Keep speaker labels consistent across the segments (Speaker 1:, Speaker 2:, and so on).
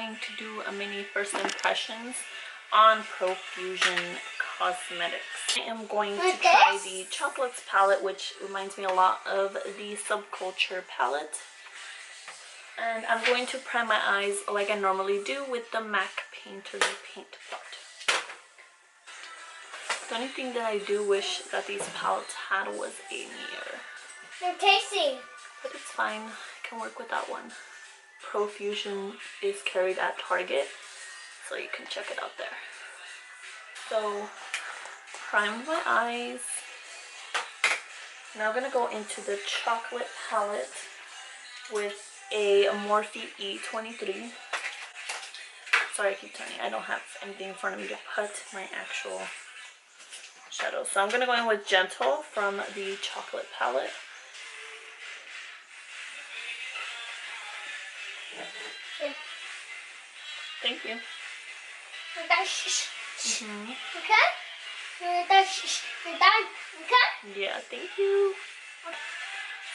Speaker 1: going to do a mini first impressions on Profusion Cosmetics. I am going to try the Chocolates palette, which reminds me a lot of the Subculture palette. And I'm going to prime my eyes like I normally do with the MAC Painterly paint pot. The only thing that I do wish that these palettes had was a mirror.
Speaker 2: They're tasty.
Speaker 1: But it's fine, I can work with that one. Profusion is carried at Target, so you can check it out there. So, primed my eyes. Now I'm gonna go into the chocolate palette with a Morphe E23. Sorry, I keep turning. I don't have anything in front of me to put my actual shadow. So I'm gonna go in with Gentle from the chocolate palette.
Speaker 2: Okay.
Speaker 1: Thank you.
Speaker 2: Okay? You're done. Okay?
Speaker 1: Yeah, thank you.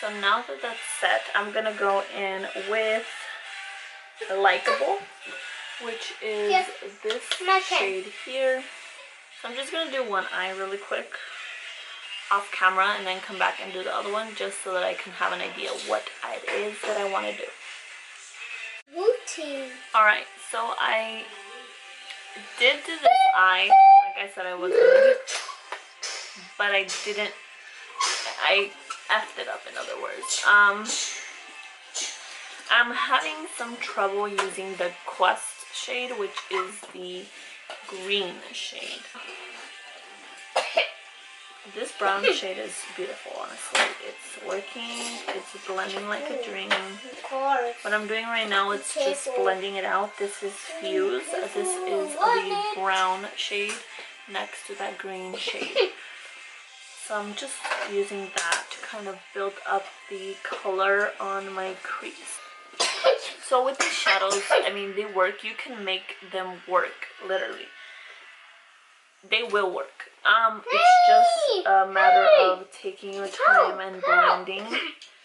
Speaker 1: So now that that's set, I'm gonna go in with Likeable, which is this shade here. So I'm just gonna do one eye really quick off camera and then come back and do the other one just so that I can have an idea what it is that I want to do.
Speaker 2: Routine.
Speaker 1: Alright, so I did do this eye, like I said I was gonna do, but I didn't, I effed it up, in other words. I'm having some trouble using the Quest shade, which is the green shade. This brown shade is beautiful, honestly. It's working, it's blending like a dream. What I'm doing right now is just blending it out. This is Fuse. This is the brown shade next to that green shade. So I'm just using that to kind of build up the color on my crease. So with these shadows, I mean, they work. You can make them work, literally. They will work. It's just a matter of taking your time and blending.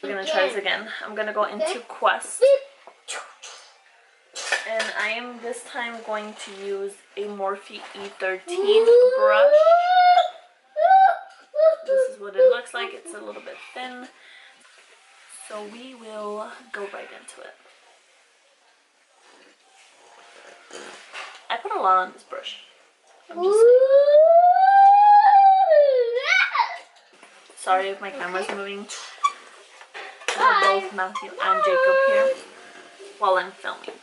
Speaker 1: We're gonna try this again. I'm gonna go into Quest. And I am this time going to use a Morphe E13 brush. This is what it looks like. It's a little bit thin. So we will go right into it. I put a lot on this brush. I'm just saying. Sorry if my camera's moving. I have both Matthew and Jacob here while I'm filming.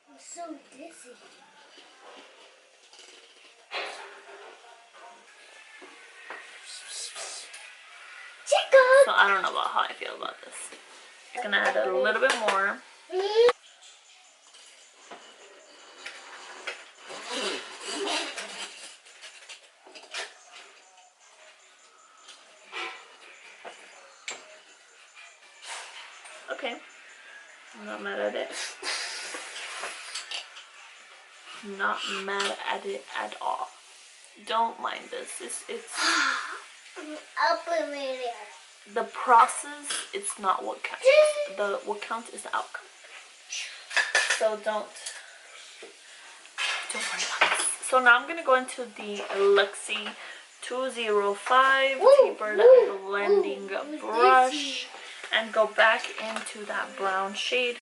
Speaker 2: I'm so dizzy.
Speaker 1: So I don't know about how I feel about this. I'm gonna add a little bit more. Okay, I'm not mad at it. Not mad at it at all. Don't mind this. It's the process. It's not what counts. What counts is the outcome. So don't worry about this. So now I'm gonna go into the Luxie 205 tapered blending brush and go back into that brown shade.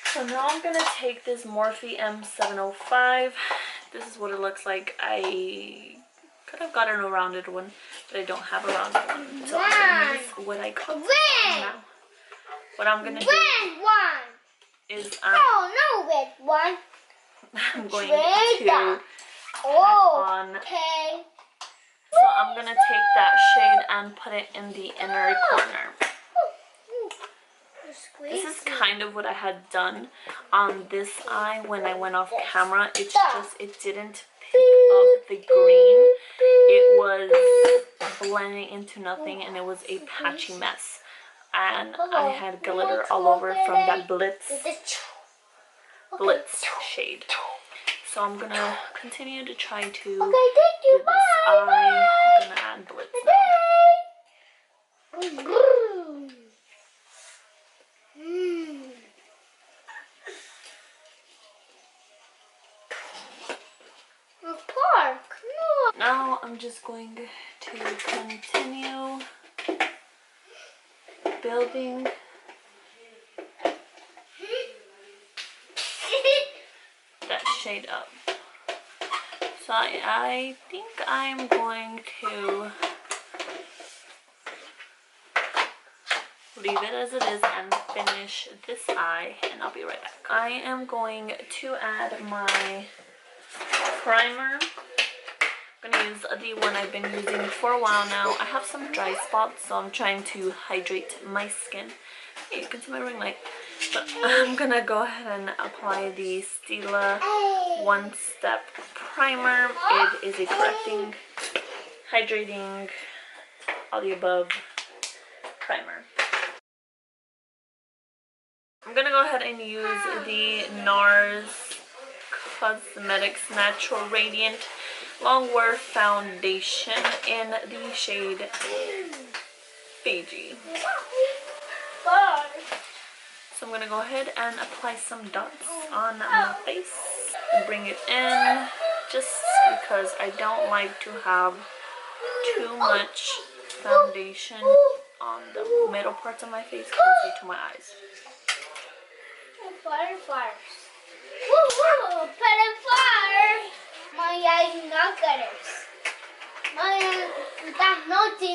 Speaker 1: So now I'm gonna take this Morphe M705. This is what it looks like. I could have gotten a rounded one, but I don't have a rounded one. So I'm gonna use what I got now. What I'm gonna do is
Speaker 2: red one.
Speaker 1: I'm going to add on. So I'm gonna take that shade and put it in the inner corner. This is kind of what I had done on this eye when I went off camera. It's just, it didn't pick up the green. It was blending into nothing and it was a patchy mess. And I had glitter all over from that Blitz shade. So I'm gonna continue to try to
Speaker 2: Okay, thank you.
Speaker 1: do this eye. I'm gonna add blitz now.
Speaker 2: Park, no.
Speaker 1: Now I'm just going to continue building that shade up. So I think I'm going to leave it as it is and finish this eye, and I'll be right back. I am going to add my primer. I'm going to use the one I've been using for a while now. I have some dry spots, so I'm trying to hydrate my skin. Hey, you can see my ring light. But I'm going to go ahead and apply the Stila One Step Primer. It is a correcting, hydrating, all the above primer. I'm going to go ahead and use the NARS Cosmetics Natural Radiant Longwear Foundation in the shade Beigey. So I'm going to go ahead and apply some dots on my face and bring it in, just because I don't like to have too much foundation on the middle parts of my face closer to my eyes.
Speaker 2: Fire. Woo! Fire! My eyes knockers. My naughty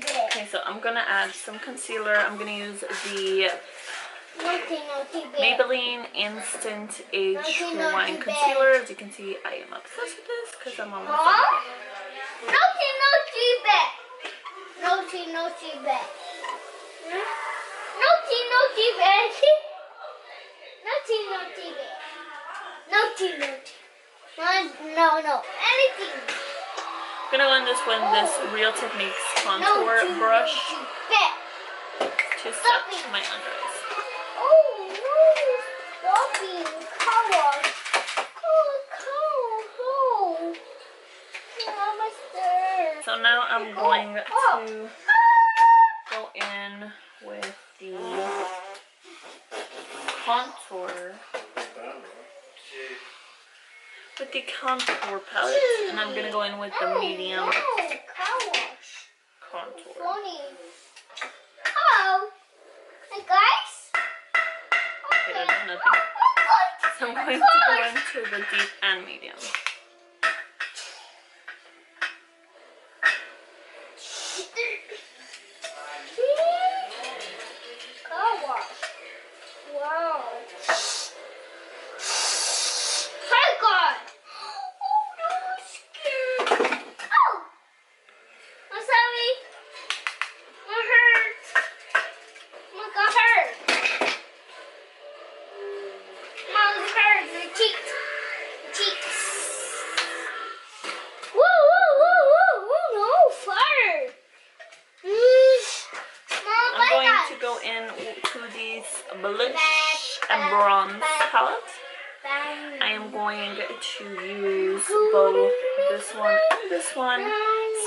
Speaker 2: bear.
Speaker 1: Okay, so I'm gonna add some concealer. I'm gonna use the
Speaker 2: Naughty bear.
Speaker 1: Maybelline Instant Age Wine Concealer. As you can see, I am obsessed with this because I'm almost done.
Speaker 2: Naughty bear. Naughty bear. Naughty bear. Naughty. No. Anything.
Speaker 1: I'm gonna go in this with this Real Techniques contour brush to set my under eyes.
Speaker 2: Oh no! Stop being coward.
Speaker 1: So now I'm going to go in with the contour palette, and I'm gonna go in with the medium contour.
Speaker 2: Funny. Oh, hey guys.
Speaker 1: Okay, that did nothing. So I'm going to go into the deep and medium.
Speaker 2: Wow. Hi, God. Oh, no, I'm scared. Oh. I'm sorry. My hurt. My God hurt. Mom's hurt. The cheeks. Woo. No, fire. Mom,
Speaker 1: I'm going to go in to these blush and bronze palette. I am going to use both this one and this one,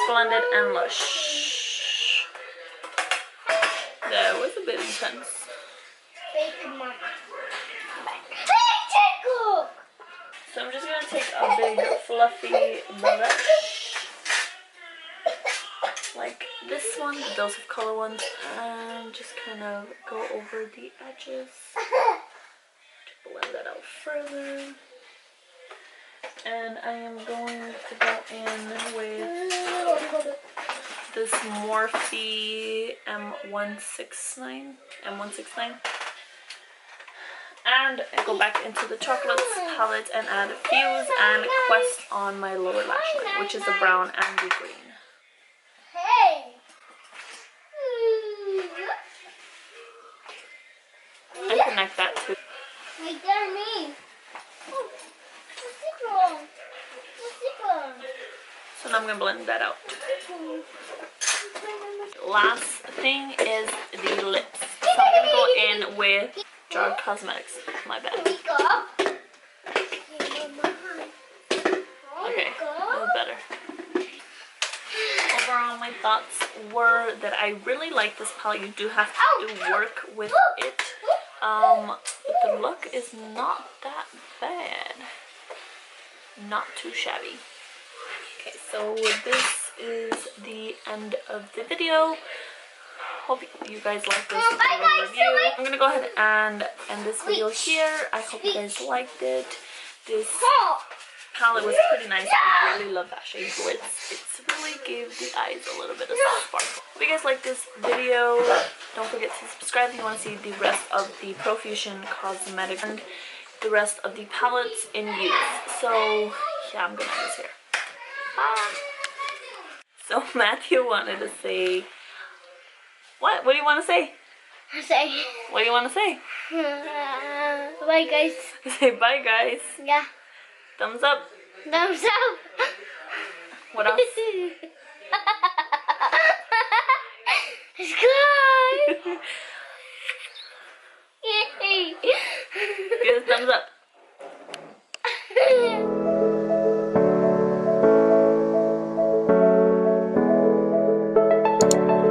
Speaker 1: Splendid and Lush. That was a bit intense. So I'm just going to take a big fluffy brush, like this one, the Dose of Color ones, and just kind of go over the edges to blend that out further. And I am going to go in with this Morphe M169, and go back into the chocolates palette and add Fuse and Quest on my lower lash line, which is the brown and the green.
Speaker 2: Hey.
Speaker 1: And connect that to.
Speaker 2: Hey, there me. Oh, what's it wrong?
Speaker 1: So now I'm gonna blend that out. Last thing is the lips. So I'm gonna go in with Jar Cosmetics. My bad.
Speaker 2: Makeup.
Speaker 1: thoughts were that I really like this palette. You do have to do work with it. But the look is not that bad. Not too shabby. Okay, so this is the end of the video. Hope you guys like this little review. I'm gonna go ahead and end this video here. I hope you guys liked it. This palette was pretty nice. I really love that shade Blitz. It's really gave the eyes a little bit of sparkle. If you guys like this video, don't forget to subscribe if you want to see the rest of the Profusion cosmetics and the rest of the palettes in use. So yeah, I'm gonna end this here. Bye. So Matthew wanted to say, what? What do you want to say? What do you want to say?
Speaker 2: Bye, guys.
Speaker 1: Say bye, guys.
Speaker 2: Yeah.
Speaker 1: Thumbs up.
Speaker 2: Thumbs up.
Speaker 1: What else?
Speaker 2: Subscribe.
Speaker 1: Give us a thumbs up.